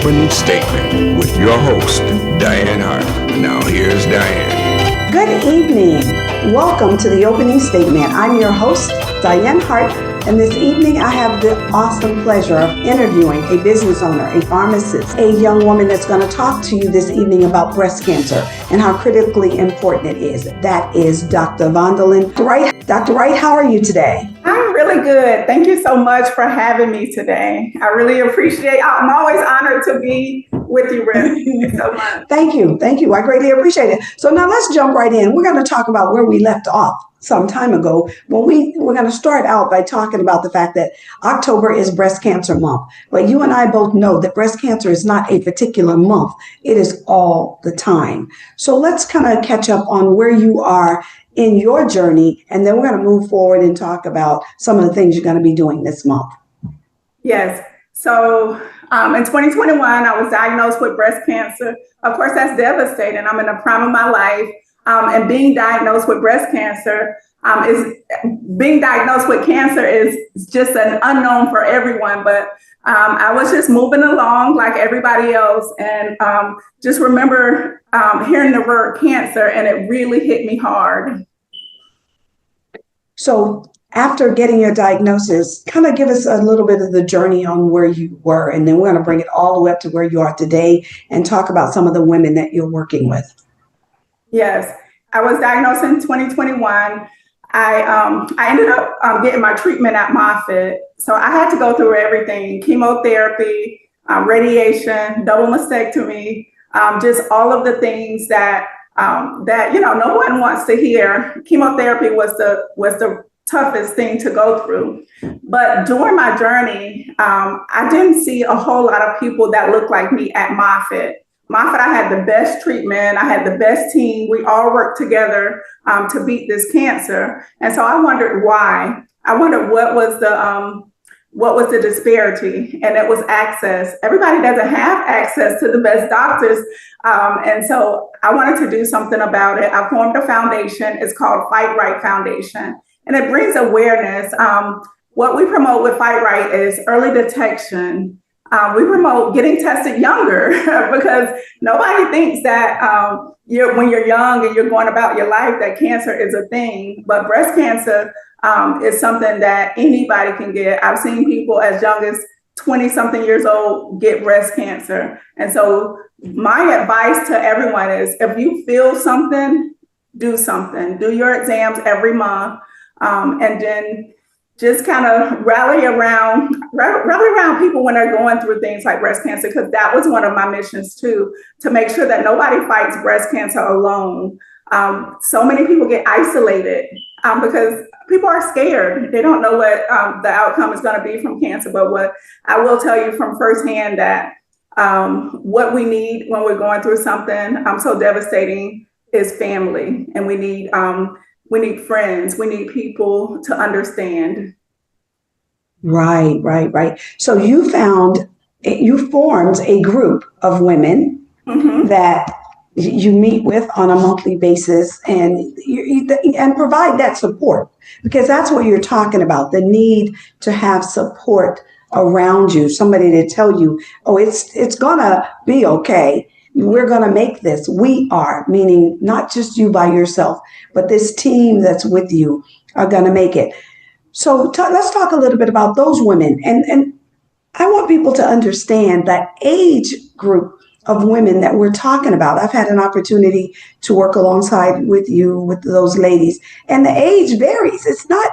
opening statement with your host, Diane Hart. Now here's Diane. Good evening. Welcome to the opening statement. I'm your host, Dianne Hart, and this evening I have the awesome pleasure of interviewing a business owner, a pharmacist, a young woman that's going to talk to you this evening about breast cancer and how critically important it is. That is Dr. Vondalyn Wright. Dr. Wright, how are you today? I'm really good. Thank you so much for having me today. I really appreciate it. I'm always honored to be with you, Rick. Thank you so much. Thank you. I greatly appreciate it. So now let's jump right in. We're going to talk about where we left off some time ago. Well, we're going to start out by talking about the fact that October is Breast Cancer Month. But you and I both know that breast cancer is not a particular month. It is all the time. So let's kind of catch up on where you are in your journey, and then we're going to move forward and talk about some of the things you're going to be doing this month. Yes. So in 2021, I was diagnosed with breast cancer. Of course, that's devastating. I'm in the prime of my life. And being diagnosed with breast cancer is just an unknown for everyone. But I was just moving along like everybody else, and just remember hearing the word cancer, and it really hit me hard. So after getting your diagnosis, kind of give us a little bit of the journey on where you were, and then we're going to bring it all the way up to where you are today and talk about some of the women that you're working with. Yes, I was diagnosed in 2021. I ended up getting my treatment at Moffitt. So I had to go through everything: chemotherapy, radiation, double mastectomy, just all of the things that no one wants to hear. Chemotherapy was the toughest thing to go through. But during my journey, I didn't see a whole lot of people that looked like me at Moffitt. Moffitt, I had the best treatment. I had the best team. We all worked together to beat this cancer. And so I wondered why. I wondered what was the disparity, and it was access. Everybody doesn't have access to the best doctors. And so I wanted to do something about it. I formed a foundation. It's called Fight Wright Foundation, and it brings awareness. What we promote with Fight Wright is early detection. We promote getting tested younger because nobody thinks that when you're young and you're going about your life that cancer is a thing. But breast cancer is something that anybody can get. I've seen people as young as 20-something years old get breast cancer. And so my advice to everyone is, if you feel something, do something. Do your exams every month, and then just kind of rally around people when they're going through things like breast cancer, because that was one of my missions too, to make sure that nobody fights breast cancer alone. So many people get isolated because people are scared. They don't know what the outcome is going to be from cancer. But what I will tell you from firsthand, that what we need when we're going through something so devastating is family, and we need friends. We need people to understand. Right. So you formed a group of women that you meet with on a monthly basis, and provide that support, because that's what you're talking about, the need to have support around you, somebody to tell you, oh, it's gonna be okay. We're going to make this. We are, meaning not just you by yourself, but this team that's with you are going to make it. So let's talk a little bit about those women. And I want people to understand that age group of women that we're talking about. I've had an opportunity to work alongside with you, with those ladies, and the age varies. It's not,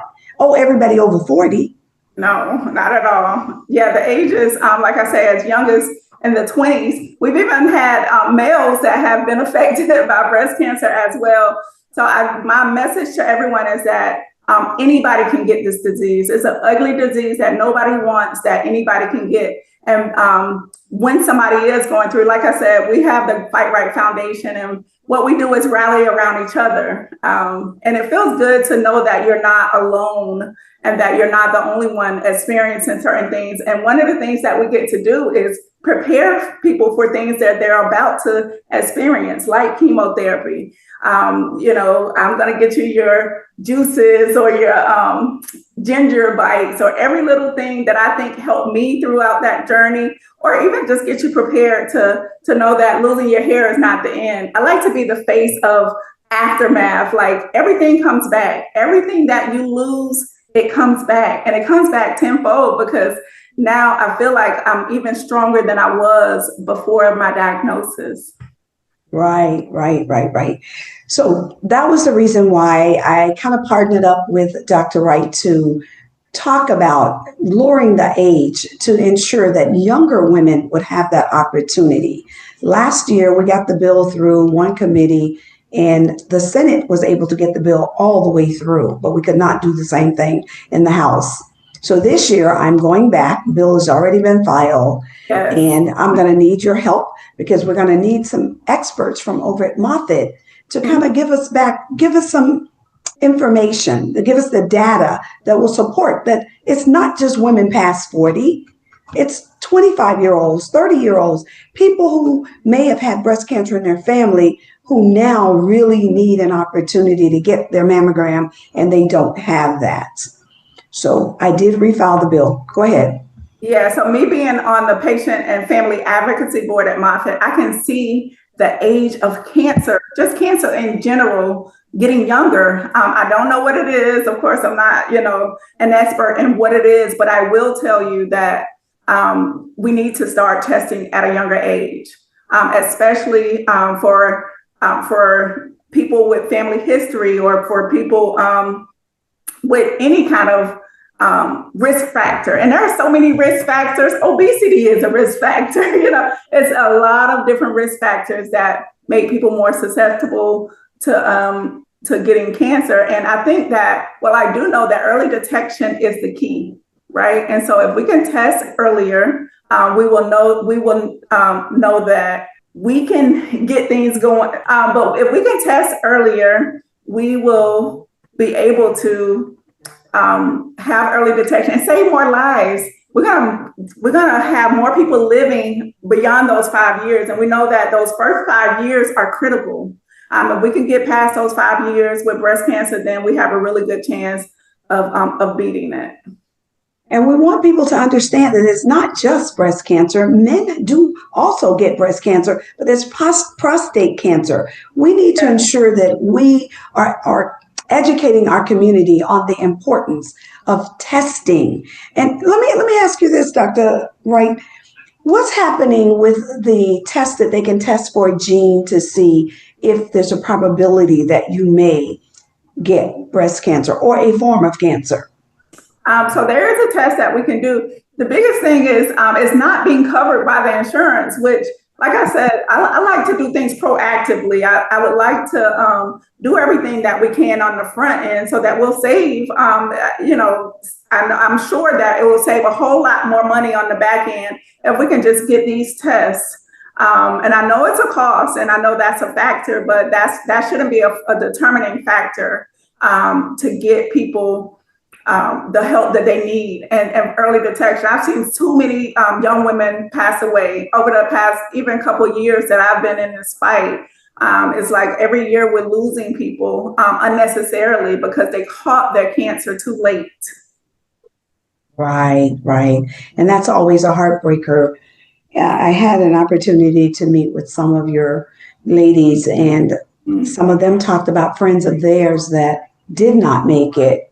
everybody over 40. No, not at all. Yeah, the ages, like I say, as young as in the 20s. We've even had males that have been affected by breast cancer as well. So my message to everyone is that anybody can get this disease. It's an ugly disease that nobody wants, that anybody can get. And when somebody is going through, like I said, we have the Fight Wright Foundation, and what we do is rally around each other. And it feels good to know that you're not alone and that you're not the only one experiencing certain things. And one of the things that we get to do is prepare people for things that they're about to experience, like chemotherapy. I'm going to get you your juices or your ginger bites or every little thing that I think helped me throughout that journey, or even just get you prepared to know that losing your hair is not the end. I like to be the face of aftermath. Like, everything comes back. Everything that you lose, it comes back, and it comes back tenfold, because now I feel like I'm even stronger than I was before my diagnosis. Right. So that was the reason why I kind of partnered up with Dr. Wright to talk about lowering the age to ensure that younger women would have that opportunity. Last year, we got the bill through one committee, and the Senate was able to get the bill all the way through, but we could not do the same thing in the House. So this year, I'm going back. The bill has already been filed, Yes. and I'm going to need your help, because we're going to need some experts from over at Moffitt to kind of give us some information, to give us the data that will support that it's not just women past 40. It's 25-year-olds, 30-year-olds, people who may have had breast cancer in their family, who now really need an opportunity to get their mammogram, and they don't have that. So I did refile the bill. Go ahead. Yeah, so me being on the patient and family advocacy board at Moffitt, I can see the age of cancer, just cancer in general, getting younger. I don't know what it is. Of course, I'm not, an expert in what it is, but I will tell you that we need to start testing at a younger age, especially for people with family history, or for people with any kind of risk factor. And there are so many risk factors. Obesity is a risk factor. It's a lot of different risk factors that make people more susceptible to getting cancer. And I think that, I do know that early detection is the key, right? And so if we can test earlier, we will know that we can get things going. But if we can test earlier, we will be able to have early detection and save more lives. We're gonna have more people living beyond those 5 years, and we know that those first 5 years are critical. If we can get past those 5 years with breast cancer, then we have a really good chance of beating it. And we want people to understand that it's not just breast cancer. Men do also get breast cancer, but it's prostate cancer. We need to ensure that we are educating our community on the importance of testing. And let me ask you this, Dr. Wright. What's happening with the test that they can test for a gene to see if there's a probability that you may get breast cancer or a form of cancer? So there is a test that we can do. The biggest thing is it's not being covered by the insurance, which, like I said, I like to do things proactively. I would like to do everything that we can on the front end, so that we'll save, I'm sure that it will save a whole lot more money on the back end if we can just get these tests. And I know it's a cost, and I know that's a factor, but that shouldn't be a determining factor to get people the help that they need and early detection. I've seen too many young women pass away over the past even couple of years that I've been in this fight. It's like every year we're losing people unnecessarily because they caught their cancer too late. Right. And that's always a heartbreaker. I had an opportunity to meet with some of your ladies, and some of them talked about friends of theirs that did not make it.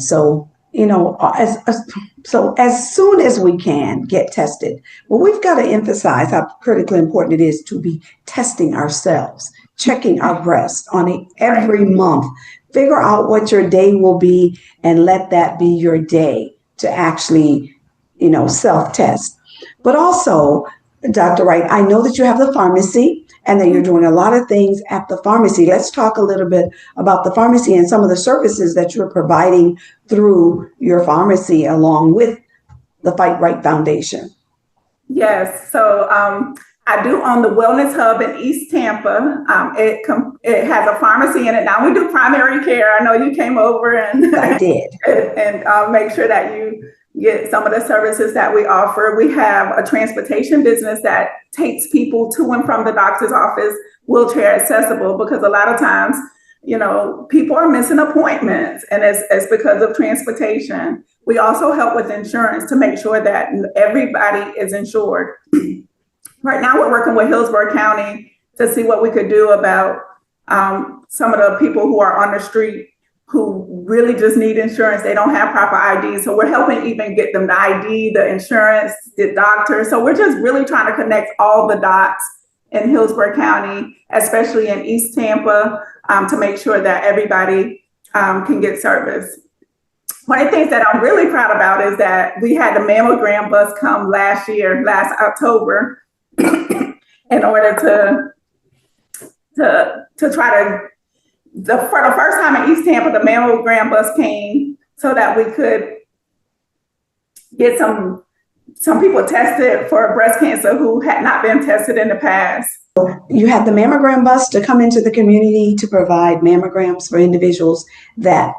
So, as soon as we can get tested, we've got to emphasize how critically important it is to be testing ourselves, checking our breast every month, figure out what your day will be, and let that be your day to actually, self-test. But also, Dr. Wright, I know that you have the pharmacy and that you're doing a lot of things at the pharmacy. Let's talk a little bit about the pharmacy and some of the services that you're providing through your pharmacy along with the Fight Wright Foundation. Yes. So I do own the Wellness Hub in East Tampa. It has a pharmacy in it. Now we do primary care. I know you came over and I did. and make sure that get some of the services that we offer. We have a transportation business that takes people to and from the doctor's office, wheelchair accessible, because a lot of times, people are missing appointments, and it's because of transportation. We also help with insurance to make sure that everybody is insured. Right now, we're working with Hillsborough County to see what we could do about some of the people who are on the street who really just need insurance. They don't have proper ID. So we're helping even get them the ID, the insurance, the doctor. So we're just really trying to connect all the dots in Hillsborough County, especially in East Tampa, to make sure that everybody can get service. One of the things that I'm really proud about is that we had the mammogram bus come last October, in order to try to, for the first time in East Tampa, the mammogram bus came so that we could get some people tested for breast cancer who had not been tested in the past. You had the mammogram bus to come into the community to provide mammograms for individuals that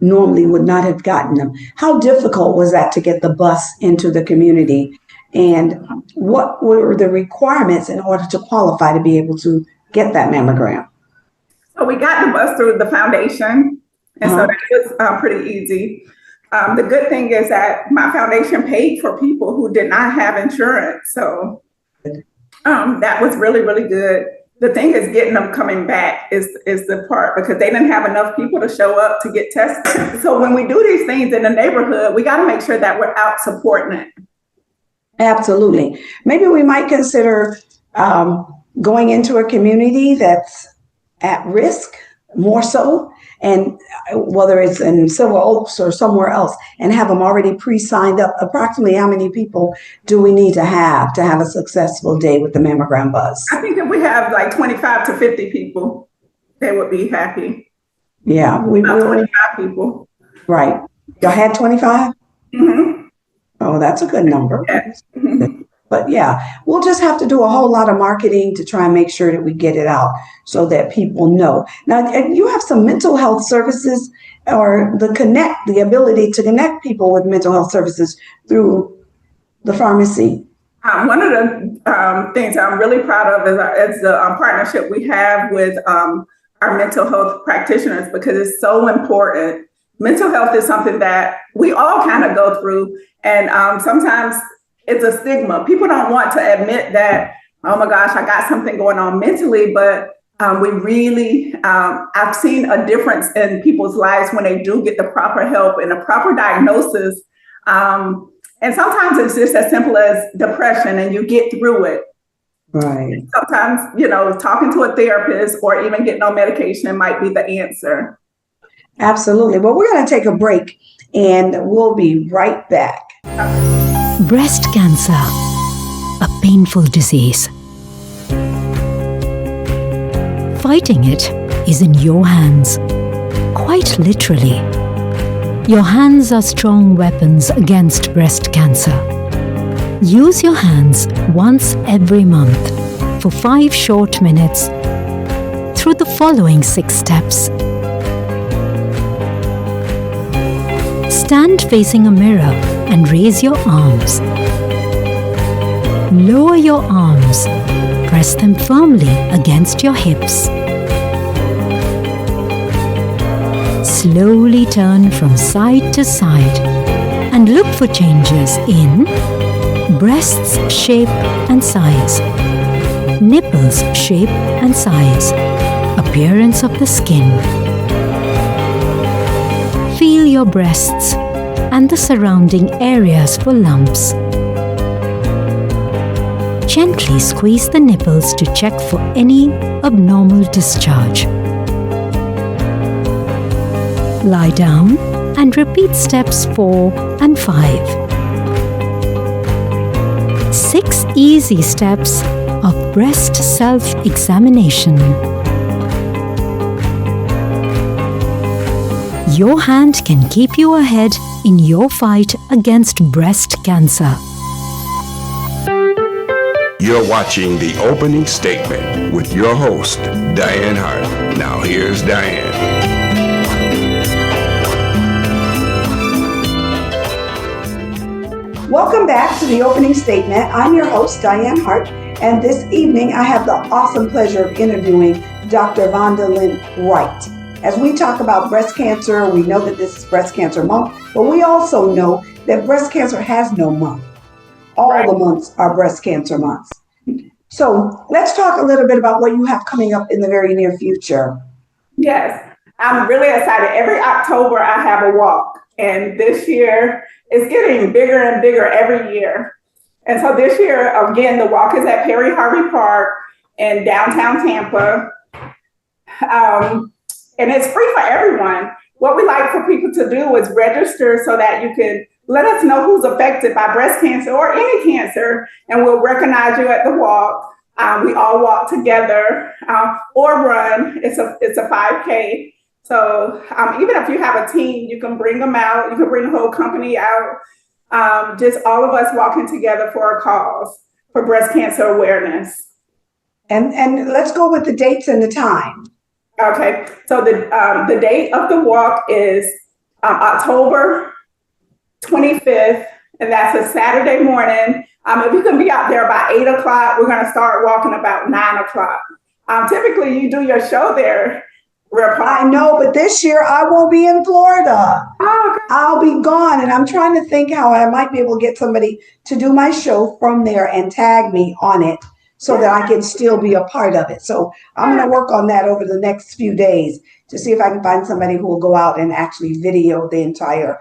normally would not have gotten them. How difficult was that to get the bus into the community? And what were the requirements in order to qualify to be able to get that mammogram? So we got the bus through the foundation, and so that was pretty easy. The good thing is that my foundation paid for people who did not have insurance. So that was really, really good. The thing is getting them coming back is the part, because they didn't have enough people to show up to get tested. So when we do these things in the neighborhood, we got to make sure that we're out supporting it. Absolutely. Maybe we might consider going into a community that's at risk more so, and whether it's in Silver Oaks or somewhere else, and have them already pre-signed up. Approximately how many people do we need to have a successful day with the mammogram bus? I think if we have like 25 to 50 people, they would be happy. Yeah, we 25 people. Right. Y'all had 25? Mm-hmm. Oh, that's a good number. Yeah. Mm-hmm. But yeah, we'll just have to do a whole lot of marketing to try and make sure that we get it out so that people know. Now, you have some mental health services, or the ability to connect people with mental health services through the pharmacy. One of the things I'm really proud of is the partnership we have with our mental health practitioners, because it's so important. Mental health is something that we all kind of go through, and sometimes it's a stigma. People don't want to admit that, oh my gosh, I got something going on mentally, but we really, I've seen a difference in people's lives when they do get the proper help and a proper diagnosis. And sometimes it's just as simple as depression, and you get through it. Right. Sometimes, talking to a therapist or even getting on medication might be the answer. Absolutely. Well, we're going to take a break, and we'll be right back. Breast cancer, a painful disease. Fighting it is in your hands, quite literally. Your hands are strong weapons against breast cancer. Use your hands once every month for 5 short minutes through the following 6 steps. Stand facing a mirror and raise your arms. Lower your arms. Press them firmly against your hips. Slowly turn from side to side and look for changes in breasts shape and size, nipples shape and size, appearance of the skin. Feel your breasts and the surrounding areas for lumps. Gently squeeze the nipples to check for any abnormal discharge. Lie down and repeat steps 4 and 5. 6 easy steps of breast self-examination. Your hand can keep you ahead in your fight against breast cancer. You're watching The Opening Statement with your host, Dianne Hart. Now here's Dianne. Welcome back to the opening statement. I'm your host, Diane Hart, and this evening I have the awesome pleasure of interviewing Dr. Vondalyn Wright. As we talk about breast cancer, we know that this is Breast Cancer Month, but we also know that breast cancer has no month. All the months are breast cancer months. So let's talk a little bit about what you have coming up in the very near future. Yes, I'm really excited. Every October I have a walk, and this year it's getting bigger and bigger every year. And so this year, again, the walk is at Perry Harvey Park in downtown Tampa. And it's free for everyone. What we like for people to do is register so that you can let us know who's affected by breast cancer or any cancer, and we'll recognize you at the walk. We all walk together or run. It's a 5K. So even if you have a team, you can bring them out. You can bring the whole company out. Just all of us walking together for a cause for breast cancer awareness. And let's go with the dates and the time. Okay, so the date of the walk is October 25th, and that's a Saturday morning. If you can be out there by 8 o'clock, we're going to start walking about 9 o'clock. Typically, you do your show there. I know, but this year I won't be in Florida. Oh, okay. I'll be gone, and I'm trying to think how I might be able to get somebody to do my show from there and tag me on it so that I can still be a part of it. So I'm going to work on that over the next few days to see if I can find somebody who will go out and actually video the entire,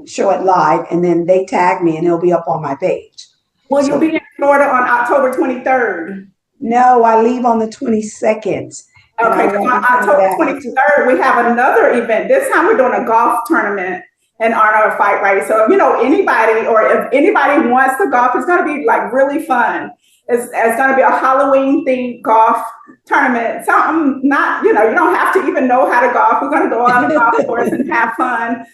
show it live, and then they tag me and it'll be up on my page. Will you be in Florida on October 23rd? No, I leave on the 22nd. Okay, on October 23rd, we have another event. This time we're doing a golf tournament in honor of Fight Wright. So if anybody wants to golf, it's going to be like really fun. It's going to be a Halloween themed golf tournament. Something not, you don't have to even know how to golf. We're going to go on the golf course and have fun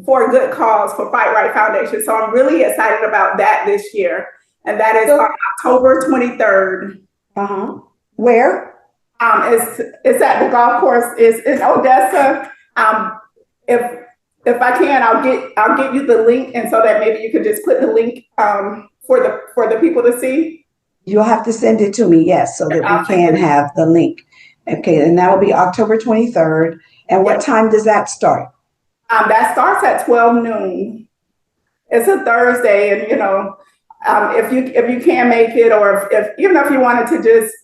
for a good cause for Fight Wright Foundation. So I'm really excited about that this year. And that is on October 23rd. Where? It's at the golf course. It's in Odessa. If I can, I'll get you the link, and so that maybe you could just put the link for the people to see. You'll have to send it to me, yes, so that we can have the link. Okay, and that'll be October 23rd. And what time does that start? That starts at 12 noon. It's a Thursday, and if you can't make it, or even if you wanted to just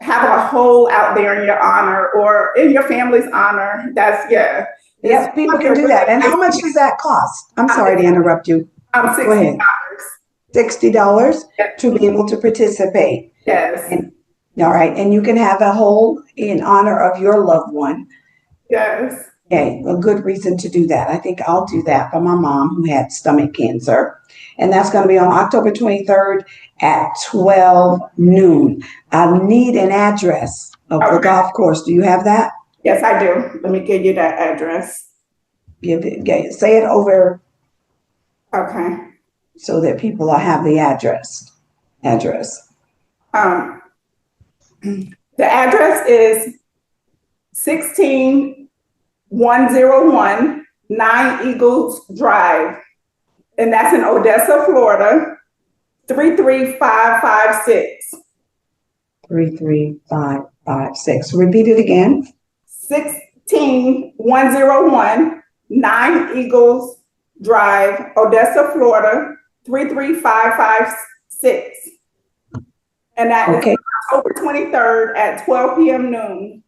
have a hole out there in your honor or in your family's honor, Yes, people can do that. And how much does that cost? I'm sorry to interrupt you. $60. $60 to be able to participate. Yes. All right. And you can have a hole in honor of your loved one. Yes. Okay. A good reason to do that. I think I'll do that for my mom who had stomach cancer. And that's going to be on October 23rd at 12 noon. I need an address of the golf course. Do you have that? Yes, I do. Let me give you that address. Say it over. Okay. So that people will have the address. The address is 16101 Nine Eagles Drive, and that's in Odessa, Florida, 33556. 33556. Repeat it again. 16101 Nine Eagles Drive, Odessa, Florida, 33556. And that is October 23rd at 12 p.m. noon.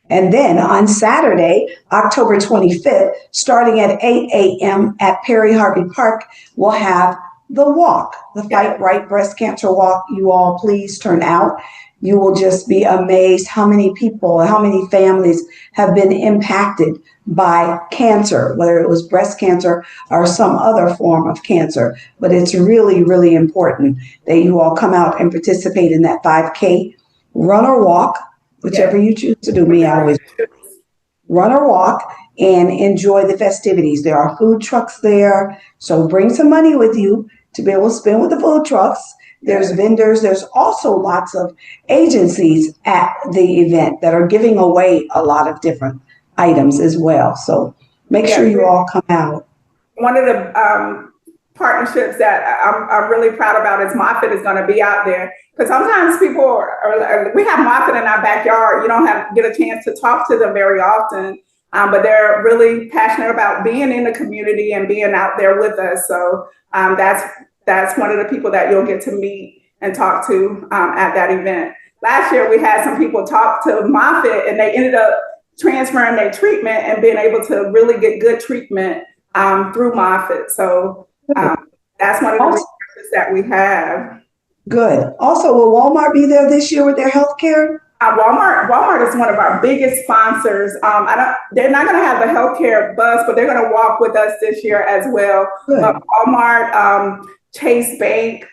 And then on Saturday, October 25th, starting at 8 a.m. at Perry Harvey Park, we'll have the walk, the Fight Wright Breast Cancer Walk. You all please turn out. You will just be amazed how many people, how many families have been impacted by cancer, whether it was breast cancer or some other form of cancer. But it's really, really important that you all come out and participate in that 5K, run or walk, whichever you choose to do. Me, I always run or walk and enjoy the festivities. There are food trucks there, so bring some money with you to be able to spend with the food trucks. There's vendors. There's also lots of agencies at the event that are giving away a lot of different items as well. So make sure you all come out. one of the partnerships that I'm really proud about is Moffitt is going to be out there. Because sometimes people we have Moffitt in our backyard. You don't get a chance to talk to them very often, but they're really passionate about being in the community and being out there with us. So that's one of the people that you'll get to meet and talk to at that event. Last year, we had some people talk to Moffitt, and they ended up transferring their treatment and being able to really get good treatment through Moffitt. So that's one of the resources that we have. Good. Also, will Walmart be there this year with their health care? Walmart is one of our biggest sponsors. They're not going to have the healthcare bus, but they're going to walk with us this year as well. Walmart, Chase Bank,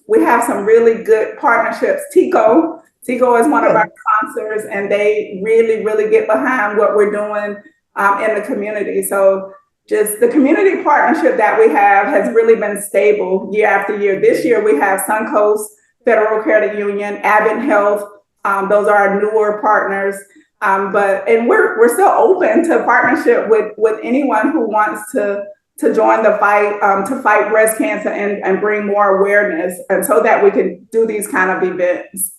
we have some really good partnerships. Tico is one of our sponsors, and they really, really get behind what we're doing in the community. So just the community partnership that we have has really been stable year after year. This year we have Suncoast Federal Credit Union, Abbott Health. Those are our newer partners. But we're still open to partnership with anyone who wants to join the fight, to fight breast cancer and bring more awareness, and so that we can do these kind of events.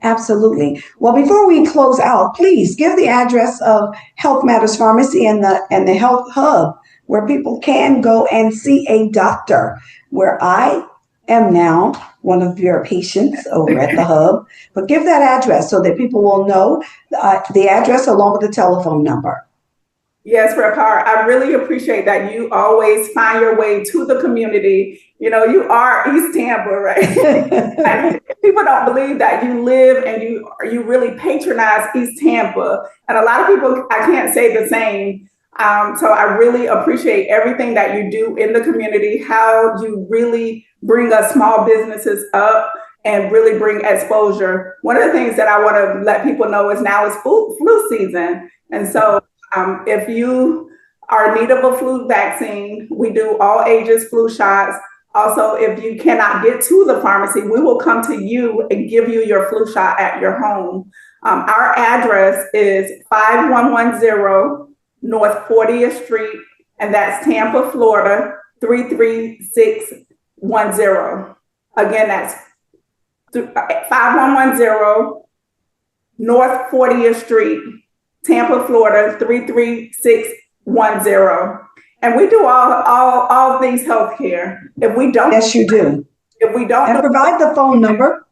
Absolutely. Well, before we close out, please give the address of Health Matters Pharmacy and the Health Hub, where people can go and see a doctor, where I am now one of your patients over at the Hub. But give that address so that people will know the address along with the telephone number. Yes, Rep. Hart, I really appreciate that you always find your way to the community. You know, you are East Tampa, right? People don't believe that you live and you really patronize East Tampa. And a lot of people, I can't say the same. So I really appreciate everything that you do in the community, how you really bring us small businesses up and really bring exposure. One of the things that I want to let people know is now is flu season. And so if you are in need of a flu vaccine, we do all ages flu shots. Also, if you cannot get to the pharmacy, we will come to you and give you your flu shot at your home. Our address is 5110 North 40th Street, and that's Tampa, Florida, 33610. Again, that's 5110 North 40th Street, Tampa, Florida, 33610. And we do all things healthcare. If we don't, yes, you do. If we don't, and provide the phone number.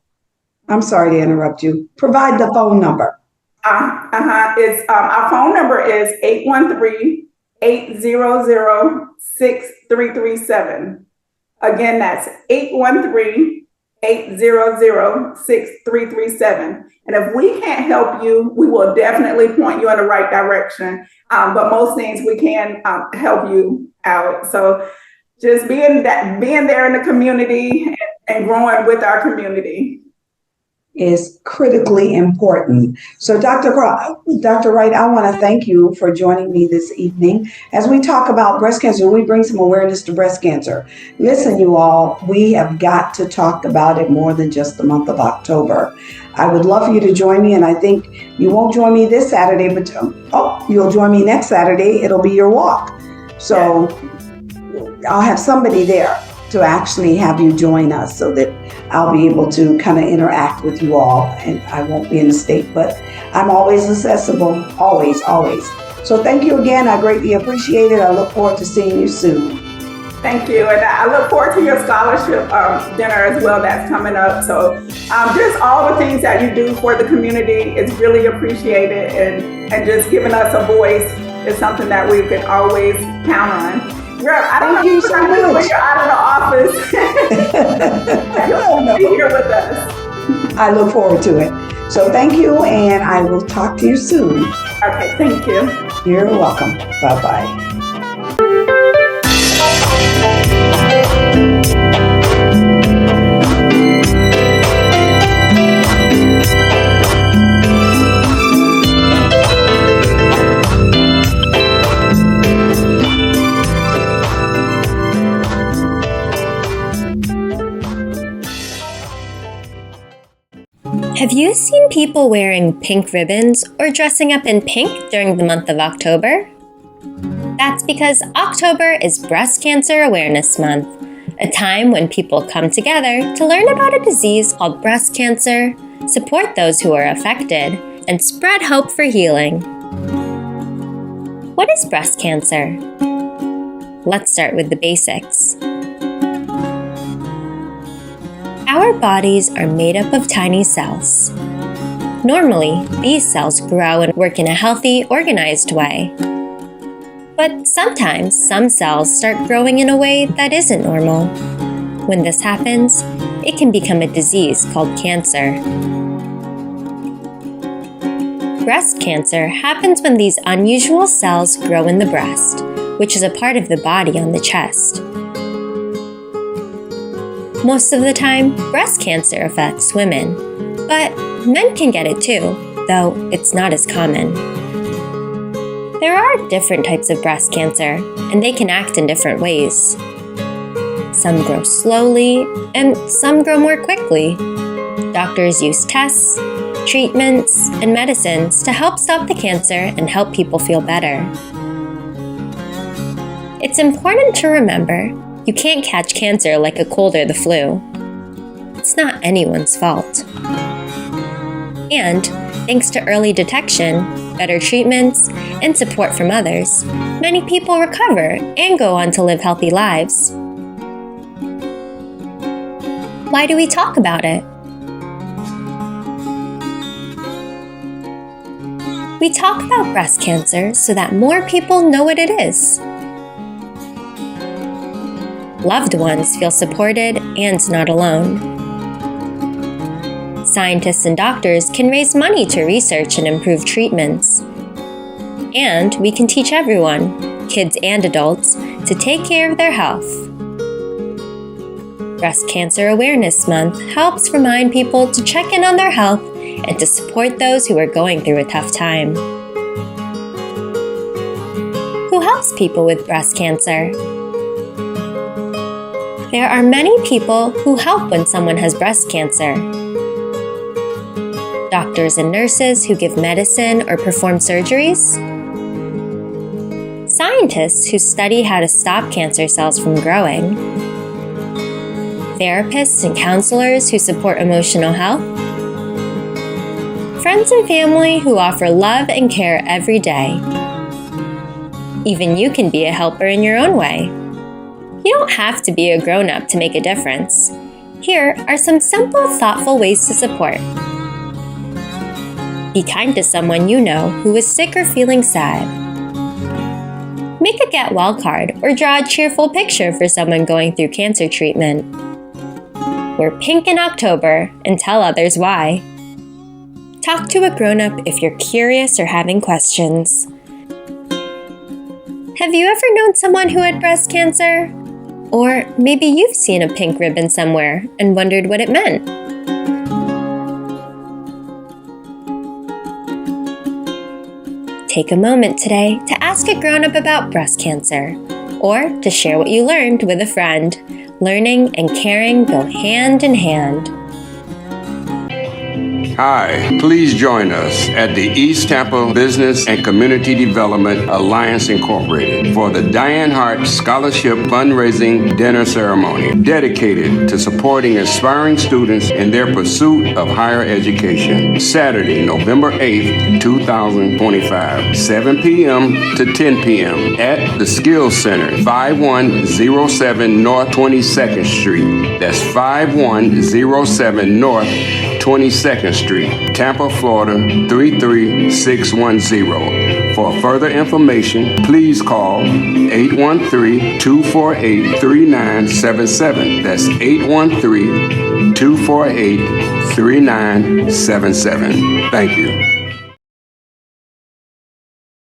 I'm sorry to interrupt you. Provide the phone number. It's our phone number is 813-800-6337. Again, that's 813-800-6337. And if we can't help you, we will definitely point you in the right direction. But most things we can help you out. So just being there in the community and growing with our community is critically important. So Dr. Wright, I want to thank you for joining me this evening. As we talk about breast cancer, we bring some awareness to breast cancer. Listen, you all, we have got to talk about it more than just the month of October. I would love for you to join me, and I think you won't join me this Saturday, but you'll join me next Saturday. It'll be your walk. So I'll have somebody there to actually have you join us so that I'll be able to kind of interact with you all, and I won't be in the state, but I'm always accessible, always. So thank you again. I greatly appreciate it. I look forward to seeing you soon. Thank you. And I look forward to your scholarship dinner as well that's coming up. So just all the things that you do for the community is really appreciated, and just giving us a voice is something that we can always count on. Girl, I don't know so much. When you're out of the office. You'll be here with us. I look forward to it. So thank you, and I will talk to you soon. Okay, thank you. You're welcome. Bye-bye. Have you seen people wearing pink ribbons or dressing up in pink during the month of October? That's because October is Breast Cancer Awareness Month, a time when people come together to learn about a disease called breast cancer, support those who are affected, and spread hope for healing. What is breast cancer? Let's start with the basics. Our bodies are made up of tiny cells. Normally, these cells grow and work in a healthy, organized way. But sometimes some cells start growing in a way that isn't normal. When this happens, it can become a disease called cancer. Breast cancer happens when these unusual cells grow in the breast, which is a part of the body on the chest. Most of the time, breast cancer affects women, but men can get it too, though it's not as common. There are different types of breast cancer, and they can act in different ways. Some grow slowly, and some grow more quickly. Doctors use tests, treatments, and medicines to help stop the cancer and help people feel better. It's important to remember you can't catch cancer like a cold or the flu. It's not anyone's fault. And thanks to early detection, better treatments, and support from others, many people recover and go on to live healthy lives. Why do we talk about it? We talk about breast cancer so that more people know what it is. Loved ones feel supported and not alone. Scientists and doctors can raise money to research and improve treatments. And we can teach everyone, kids and adults, to take care of their health. Breast Cancer Awareness Month helps remind people to check in on their health and to support those who are going through a tough time. Who helps people with breast cancer? There are many people who help when someone has breast cancer. Doctors and nurses who give medicine or perform surgeries. Scientists who study how to stop cancer cells from growing. Therapists and counselors who support emotional health. Friends and family who offer love and care every day. Even you can be a helper in your own way. You don't have to be a grown-up to make a difference. Here are some simple, thoughtful ways to support. Be kind to someone you know who is sick or feeling sad. Make a get well card or draw a cheerful picture for someone going through cancer treatment. Wear pink in October and tell others why. Talk to a grown-up if you're curious or having questions. Have you ever known someone who had breast cancer? Or maybe you've seen a pink ribbon somewhere and wondered what it meant. Take a moment today to ask a grown-up about breast cancer, or to share what you learned with a friend. Learning and caring go hand in hand. Hi, please join us at the East Tampa Business and Community Development Alliance Incorporated for the Dianne Hart Scholarship Fundraising Dinner Ceremony, dedicated to supporting aspiring students in their pursuit of higher education. Saturday, November 8th, 2025, 7 p.m. to 10 p.m. at the Skills Center, 5107 North 22nd Street. That's 5107 North 22nd Street, Tampa, Florida 33610. For further information, please call 813-248-3977. That's 813-248-3977. Thank you.